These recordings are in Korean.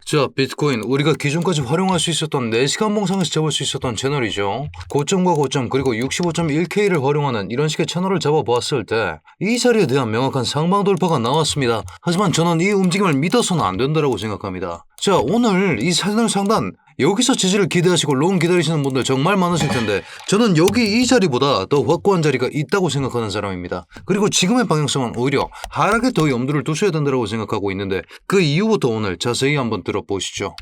자, 비트코인 우리가 기존까지 활용할 수 있었던 4시간 봉상에서 잡을 수 있었던 채널이죠. 고점과 고점 그리고 65.1K를 활용하는 이런 식의 채널을 잡아보았을 때 이 자리에 대한 명확한 상방 돌파가 나왔습니다. 하지만 저는 이 움직임을 믿어서는 안 된다고 생각합니다. 자, 오늘 이 채널 상단 여기서 지지를 기대하시고 롱 기다리시는 분들 정말 많으실 텐데 저는 여기 이 자리보다 더 확고한 자리가 있다고 생각하는 사람입니다. 그리고 지금의 방향성은 오히려 하락에 더 염두를 두셔야 된다고 생각하고 있는데 그 이유부터 오늘 자세히 한번 들어보시죠.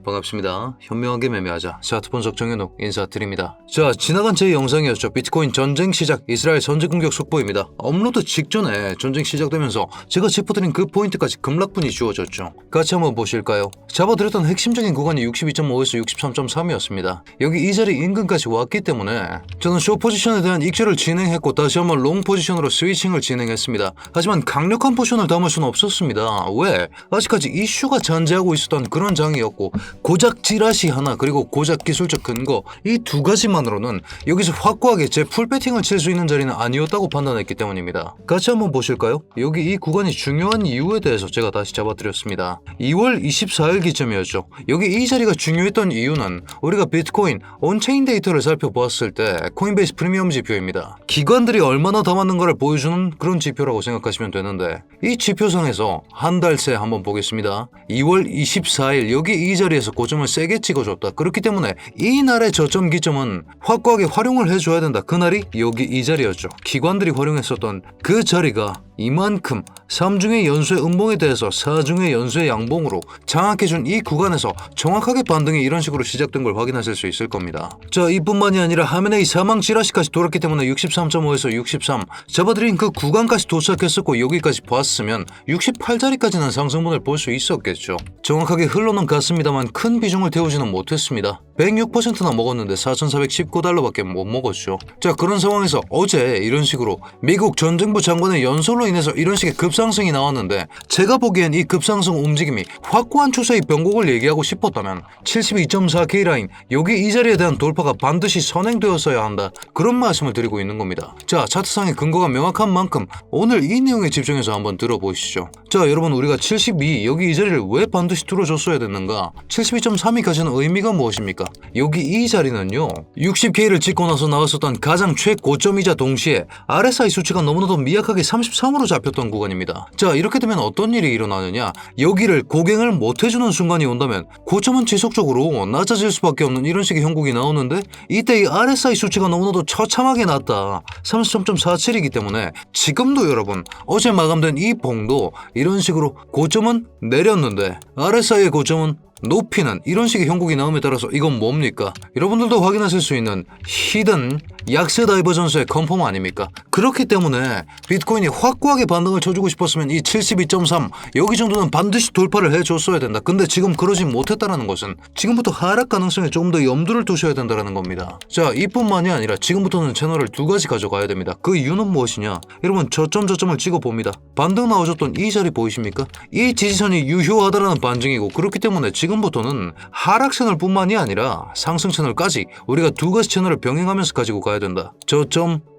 반갑습니다. 현명하게 매매하자 차트 분석 정현욱 인사드립니다. 자, 지나간 제 영상이었죠. 비트코인 전쟁 시작 이스라엘 선제 공격 속보입니다. 업로드 직전에 전쟁 시작되면서 제가 짚어드린 그 포인트까지 급락분이 주어졌죠. 같이 한번 보실까요? 잡아드렸던 핵심적인 구간이 62.5에서 63.3이었습니다. 여기 이 자리 인근까지 왔기 때문에 저는 숏 포지션에 대한 익절을 진행했고 다시 한번 롱 포지션으로 스위칭을 진행했습니다. 하지만 강력한 포션을 담을 수는 없었습니다. 왜? 아직까지 이슈가 잔재하고 있었던 그런 장이었고 고작 찌라시 하나 그리고 고작 기술적 근거 이 두 가지만으로는 여기서 확고하게 제 풀배팅을 칠 수 있는 자리는 아니었다고 판단했기 때문입니다. 같이 한번 보실까요? 여기 이 구간이 중요한 이유에 대해서 제가 다시 잡아드렸습니다. 2월 24일 기점이었죠. 여기 이 자리가 중요했던 이유는 우리가 비트코인 온체인 데이터를 살펴보았을 때 코인베이스 프리미엄 지표입니다. 기관들이 얼마나 담았는가를 보여주는 그런 지표라고 생각하시면 되는데 이 지표상에서 한 달 새 한번 보겠습니다. 2월 24일 여기 이 자리에서 고점을 세게 찍어줬다. 그렇기 때문에 이 날의 저점 기점은 확고하게 활용을 해줘야 된다. 그날이 여기 이 자리였죠. 기관들이 활용했었던 그 자리가 이만큼 3중의 연수의 음봉에 대해서 4중의 연수의 양봉으로 장악해준 이 구간에서 정확하게 반등이 이런 식으로 시작된 걸 확인하실 수 있을 겁니다. 자, 이뿐만이 아니라 화면에 이 사망 찌라시까지 돌았기 때문에 63.5에서 63 잡아드린 그 구간까지 도착했었고 여기까지 봤으면 68자리까지는 상승분을 볼 수 있었겠죠. 정확하게 흘러는 갔습니다만 큰 비중을 태우지는 못했습니다. 106%나 먹었는데 4,419달러밖에 못 먹었죠. 자, 그런 상황에서 어제 이런 식으로 미국 전정부 장관의 연설로 인해서 이런 식의 급상승이 나왔는데 제가 보기엔 이 급상승 움직임이 확고한 추세의 변곡을 얘기하고 싶었다면 72.4K 라인 여기 이 자리에 대한 돌파가 반드시 선행되었어야 한다. 그런 말씀을 드리고 있는 겁니다. 자, 차트상의 근거가 명확한 만큼 오늘 이 내용에 집중해서 한번 들어보시죠. 자, 여러분 우리가 72 여기 이 자리를 왜 반드시 뚫어줬어야 됐는가? 72.3이 가지는 의미가 무엇입니까? 여기 이 자리는요 60K를 찍고 나서 나왔었던 가장 최고점이자 동시에 RSI 수치가 너무나도 미약하게 33으로 잡혔던 구간입니다. 자, 이렇게 되면 어떤 일이 일어나느냐, 여기를 고갱을 못해주는 순간이 온다면 고점은 지속적으로 낮아질 수밖에 없는 이런 식의 형국이 나오는데 이때 이 RSI 수치가 너무나도 처참하게 낮다. 33.47이기 때문에 지금도 여러분 어제 마감된 이 봉도 이런 식으로 고점은 내렸는데 RSI의 고점은 높이는 이런 식의 형국이 나옴에 따라서 이건 뭡니까? 여러분들도 확인하실 수 있는 히든 약세 다이버전스의 컨펌 아닙니까? 그렇기 때문에 비트코인이 확고하게 반등을 쳐주고 싶었으면 이 72.3 여기 정도는 반드시 돌파를 해줬어야 된다. 근데 지금 그러진 못했다는 것은 지금부터 하락 가능성에 조금 더 염두를 두셔야 된다는 겁니다. 자, 이뿐만이 아니라 지금부터는 채널을 두 가지 가져가야 됩니다. 그 이유는 무엇이냐? 여러분 저점을 찍어봅니다. 반등 나와줬던 이 자리 보이십니까? 이 지지선이 유효하다라는 반증이고 그렇기 때문에 지금부터는 하락 채널 뿐만이 아니라 상승 채널까지 우리가 두 가지 채널을 병행하면서 가지고 가야 된다.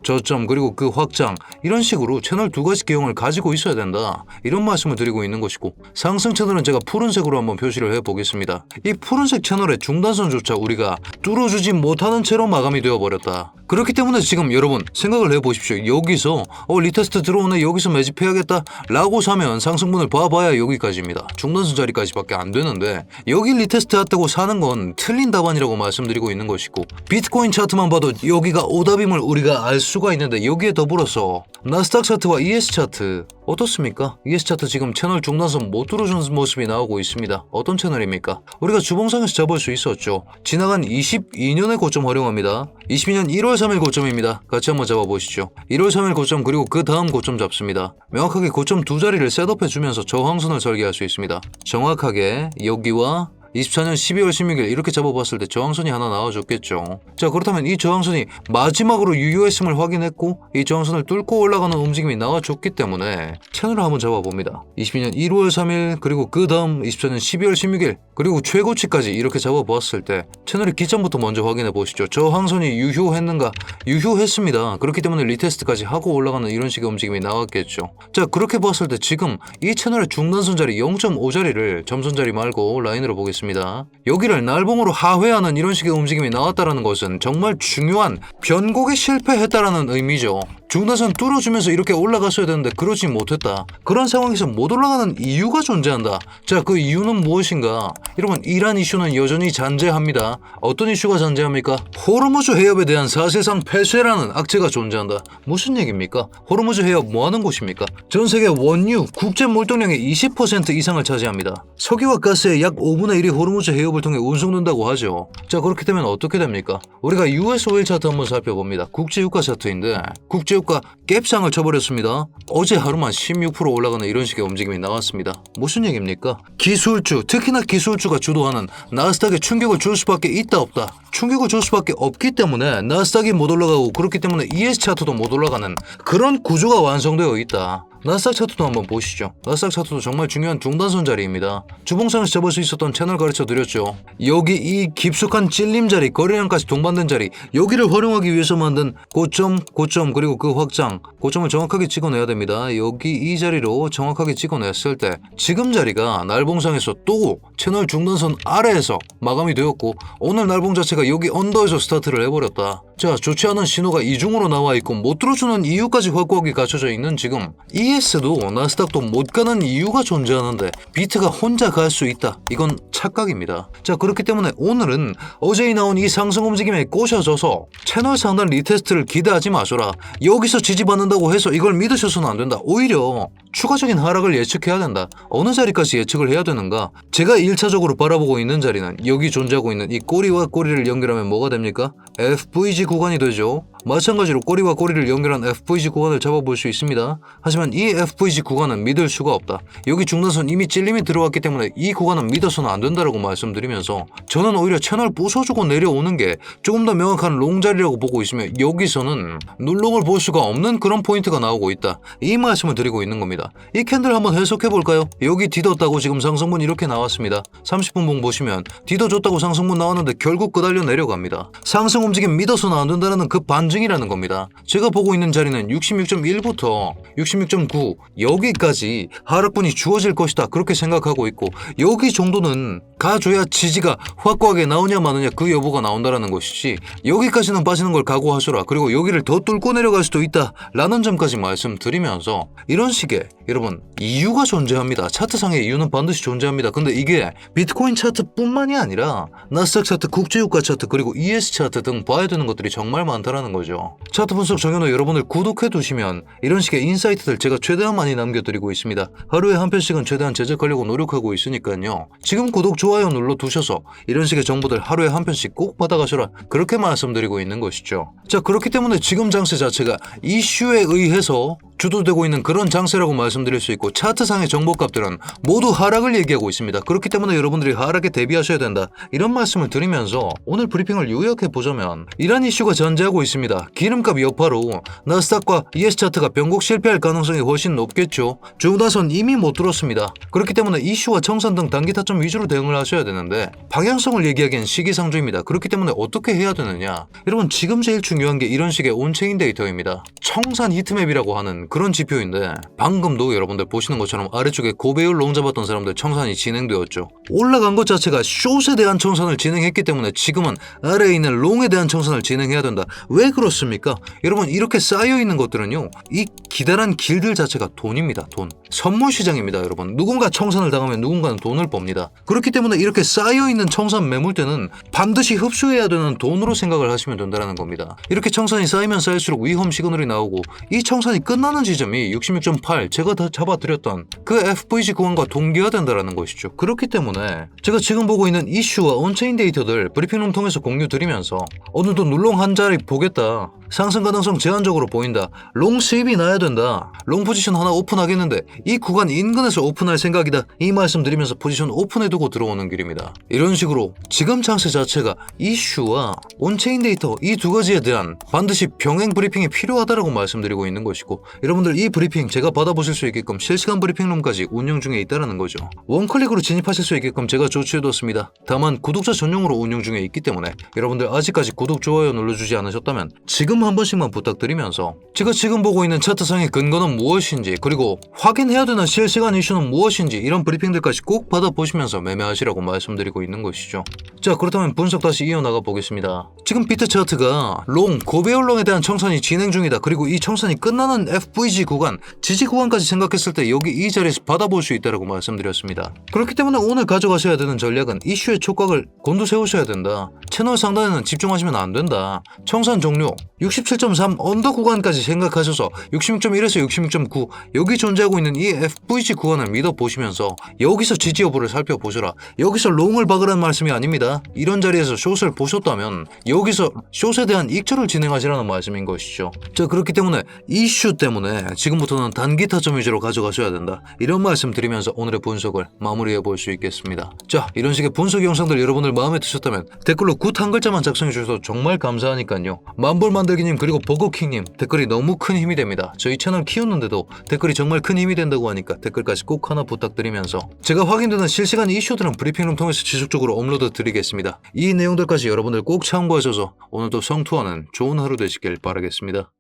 저점 그리고 그 확장 이런 식으로 채널 두 가지 개형을 가지고 있어야 된다. 이런 말씀을 드리고 있는 것이고 상승 채널은 제가 푸른색으로 한번 표시를 해보겠습니다. 이 푸른색 채널의 중단선조차 우리가 뚫어주지 못하는 채로 마감이 되어버렸다. 그렇기 때문에 지금 여러분 생각을 해보십시오. 여기서 리테스트 들어오네 여기서 매집해야겠다 라고 사면 상승분을 봐봐야 여기까지입니다. 중단선 자리까지밖에 안 되는데 여기 리테스트 했다고 사는 건 틀린 답안이라고 말씀드리고 있는 것이고 비트코인 차트만 봐도 여기가 오답임을 우리가 알 수가 있는데 여기에 더불어서 나스닥 차트와 ES 차트 어떻습니까? ES 차트 지금 채널 중단선 못 뚫어주는 모습이 나오고 있습니다. 어떤 채널입니까? 우리가 주봉상에서 잡을 수 있었죠. 지나간 22년의 고점 활용합니다. 22년 1월 3일 고점입니다. 같이 한번 잡아보시죠. 1월 3일 고점 그리고 그 다음 고점 잡습니다. 명확하게 고점 두 자리를 셋업해주면서 저항선을 설계할 수 있습니다. 정확하게 여기와 24년 12월 16일 이렇게 잡아봤을 때 저항선이 하나 나와줬겠죠. 자, 그렇다면 이 저항선이 마지막으로 유효했음을 확인했고 이 저항선을 뚫고 올라가는 움직임이 나와줬기 때문에 채널을 한번 잡아봅니다. 22년 1월 3일 그리고 그 다음 24년 12월 16일 그리고 최고치까지 이렇게 잡아보았을 때 채널의 기점부터 먼저 확인해 보시죠. 저항선이 유효했는가? 유효했습니다. 그렇기 때문에 리테스트까지 하고 올라가는 이런 식의 움직임이 나왔겠죠. 자, 그렇게 봤을 때 지금 이 채널의 중단선 자리 0.5자리를 점선 자리 말고 라인으로 보겠습니다. 여기를 날봉으로 하회하는 이런 식의 움직임이 나왔다는 것은 정말 중요한 변곡에 실패했다라는 의미죠. 중단선 뚫어주면서 이렇게 올라갔어야 되는데 그러지 못했다. 그런 상황에서 못 올라가는 이유가 존재한다. 자, 그 이유는 무엇인가? 여러분, 이란 이슈는 여전히 잔재합니다. 어떤 이슈가 잔재합니까? 호르무즈 해협에 대한 사실상 폐쇄라는 악재가 존재한다. 무슨 얘기입니까? 호르무즈 해협 뭐하는 곳입니까? 전 세계 원유, 국제 몰동량의 20% 이상을 차지합니다. 석유와 가스의 약 5분의 1이 호르무즈 해협을 통해 운송된다고 하죠. 자, 그렇게 되면 어떻게 됩니까? 우리가 US 오일 차트 한번 살펴봅니다. 국제유가 차트인데 국제유가 갭상을 쳐버렸습니다. 어제 하루만 16% 올라가는 이런 식의 움직임이 나왔습니다. 무슨 얘기입니까? 기술주, 특히나 기술주가 주도하는 나스닥에 충격을 줄 수밖에 있다 없다. 충격을 줄 수밖에 없기 때문에 나스닥이 못 올라가고 그렇기 때문에 ES 차트도 못 올라가는 그런 구조가 완성되어 있다. 나스닥 차트도 한번 보시죠. 나스닥 차트도 정말 중요한 중단선 자리입니다. 주봉상에서 잡을 수 있었던 채널 가르쳐 드렸죠. 여기 이 깊숙한 찔림 자리, 거래량까지 동반된 자리, 여기를 활용하기 위해서 만든 고점 그리고 그 확장, 고점을 정확하게 찍어내야 됩니다. 여기 이 자리로 정확하게 찍어냈을 때 지금 자리가 날봉상에서 또 채널 중단선 아래에서 마감이 되었고 오늘 날봉 자체가 여기 언더에서 스타트를 해버렸다. 자, 좋지 않은 신호가 이중으로 나와 있고 못 들어주는 이유까지 확고하게 갖춰져 있는 지금 ES도 나스닥도 못 가는 이유가 존재하는데 비트가 혼자 갈 수 있다. 이건 착각입니다. 자, 그렇기 때문에 오늘은 어제 나온 이 상승 움직임에 꼬셔져서 채널 상단 리테스트를 기대하지 마셔라. 여기서 지지받는다고 해서 이걸 믿으셔서는 안 된다. 오히려 추가적인 하락을 예측해야 된다. 어느 자리까지 예측을 해야 되는가? 제가 1차적으로 바라보고 있는 자리는 여기 존재하고 있는 이 꼬리와 꼬리를 연결하면 뭐가 됩니까? FVG 구간이 되죠. 마찬가지로 꼬리와 꼬리를 연결한 FVG 구간을 잡아볼 수 있습니다. 하지만 이 FVG 구간은 믿을 수가 없다. 여기 중단선 이미 찔림이 들어왔기 때문에 이 구간은 믿어서는 안 된다라고 말씀드리면서 저는 오히려 채널 부숴주고 내려오는 게 조금 더 명확한 롱자리라고 보고 있으며 여기서는 눌롱을 볼 수가 없는 그런 포인트가 나오고 있다. 이 말씀을 드리고 있는 겁니다. 이 캔들 한번 해석해 볼까요? 여기 디뒀다고 지금 상승분 이렇게 나왔습니다. 30분 봉 보시면 디뎌줬다고 상승분 나왔는데 결국 끄달려 내려갑니다. 상승 움직임 믿어서는 안 된다는 그 반증이라는 겁니다. 제가 보고 있는 자리는 66.1부터 66.9 여기까지 하락분이 주어질 것이다 그렇게 생각하고 있고 여기 정도는 가줘야 지지가 확고하게 나오냐 마느냐 그 여부가 나온다라는 것이지 여기까지는 빠지는 걸 각오하셔라. 그리고 여기를 더 뚫고 내려갈 수도 있다 라는 점까지 말씀드리면서 이런 식의 여러분 이유가 존재합니다. 차트상의 이유는 반드시 존재합니다. 근데 이게 비트코인 차트뿐만이 아니라 나스닥 차트, 국제유가 차트 그리고 ES 차트 등 봐야 되는 것들이 정말 많다라는 거죠. 차트 분석 정연호 여러분을 구독해 두시면 이런 식의 인사이트들 제가 최대한 많이 남겨드리고 있습니다. 하루에 한 편씩은 최대한 제작하려고 노력하고 있으니까요. 지금 구독, 좋아요 눌러 두셔서 이런 식의 정보들 하루에 한 편씩 꼭 받아가셔라 그렇게 말씀드리고 있는 것이죠. 자, 그렇기 때문에 지금 장세 자체가 이슈에 의해서 주도되고 있는 그런 장세라고 말씀드릴 수 있고 차트상의 정보값들은 모두 하락을 얘기하고 있습니다. 그렇기 때문에 여러분들이 하락에 대비하셔야 된다 이런 말씀을 드리면서 오늘 브리핑을 요약해 보자면 이란 이슈가 존재하고 있습니다. 기름값 여파로 나스닥과 ES 차트가 변곡 실패할 가능성이 훨씬 높겠죠. 중단선 이미 못 들었습니다. 그렇기 때문에 이슈와 청산 등 단기 타점 위주로 대응을 하셔야 되는데 방향성을 얘기하기엔 시기상조입니다. 그렇기 때문에 어떻게 해야 되느냐? 여러분 지금 제일 중요한 게 이런 식의 온체인 데이터입니다. 청산 히트맵이라고 하는 그런 지표인데 방금도 여러분들 보시는 것처럼 아래쪽에 고배율 롱 잡았던 사람들 청산이 진행되었죠. 올라간 것 자체가 숏에 대한 청산을 진행했기 때문에 지금은 아래에 있는 롱에 대한 청산을 진행해야 된다. 왜 그렇습니까? 여러분 이렇게 쌓여있는 것들은요 이 기다란 길들 자체가 돈입니다. 돈. 선물 시장입니다. 여러분 누군가 청산을 당하면 누군가는 돈을 법니다. 그렇기 때문에 이렇게 쌓여있는 청산 매물대는 반드시 흡수해야 되는 돈으로 생각을 하시면 된다는 겁니다. 이렇게 청산이 쌓이면 쌓일수록 위험 시그널이 나오고 이 청산이 끝나는 지점이 66.8 제가 다 잡아드렸던 그 FVG 구간과 동기화된다는 것이죠. 그렇기 때문에 제가 지금 보고 있는 이슈와 온체인 데이터들 브리핑룸 통해서 공유 드리면서 오늘도 눌롱 한 자리 보겠다 상승 가능성 제한적으로 보인다. 롱 수입이 나야 된다. 롱 포지션 하나 오픈하겠는데 이 구간 인근에서 오픈할 생각이다. 이 말씀 드리면서 포지션 오픈해두고 들어오는 길입니다. 이런 식으로 지금 장세 자체가 이슈와 온체인 데이터 이 두 가지에 대한 반드시 병행 브리핑이 필요하다라고 말씀드리고 있는 것이고, 여러분들 이 브리핑 제가 받아보실 수 있게끔 실시간 브리핑룸까지 운영 중에 있다는 거죠. 원클릭으로 진입하실 수 있게끔 제가 조치해뒀습니다. 다만 구독자 전용으로 운영 중에 있기 때문에 여러분들 아직까지 구독, 좋아요 눌러주지 않으셨다면 지금 한 번씩만 부탁드리면서 제가 지금 보고 있는 차트상의 근거는 무엇인지, 그리고 확인해야 되는 실시간 이슈는 무엇인지 이런 브리핑들까지 꼭 받아보시면서 매매하시라고 말씀드리고 있는 것이죠. 자, 그렇다면 분석 다시 이어나가 보겠습니다. 지금 비트 차트가 롱, 고배율롱에 대한 청산이 진행 중이다. 그리고 이 청산이 끝나는 FVG 구간, 지지 구간까지 생각했을 때 여기 이 자리에서 받아볼 수 있다고 말씀드렸습니다. 그렇기 때문에 오늘 가져가셔야 되는 전략은 이슈의 촉각을 곤두세우셔야 된다. 채널 상단에는 집중하시면 안 된다. 청산 종료 67.3 언더 구간까지 생각하셔서 66.1에서 66.9 여기 존재하고 있는 이 FVG 구간을 믿어보시면서 여기서 지지 여부를 살펴보셔라. 여기서 롱을 박으라는 말씀이 아닙니다. 이런 자리에서 숏을 보셨다면 여기서 숏에 대한 익절을 진행하시라는 말씀인 것이죠. 자, 그렇기 때문에 이슈 때문에 지금부터는 단기 타점 위주로 가져가셔야 된다. 이런 말씀 드리면서 오늘의 분석을 마무리해 볼 수 있겠습니다. 자, 이런 식의 분석 영상들 여러분들 마음에 드셨다면 댓글로 굿 한 글자만 작성해 주셔서 정말 감사하니까요. 만볼 만들기님 그리고 버거킹님 댓글이 너무 큰 힘이 됩니다. 저희 채널 키우는데도 댓글이 정말 큰 힘이 된다고 하니까 댓글까지 꼭 하나 부탁드리면서 제가 확인되는 실시간 이슈들은 브리핑룸 통해서 지속적으로 업로드 드리겠습니다. 이 내용들까지 여러분들 꼭 참고하셔서 오늘도 성투하는 좋은 하루 되시길 바라겠습니다.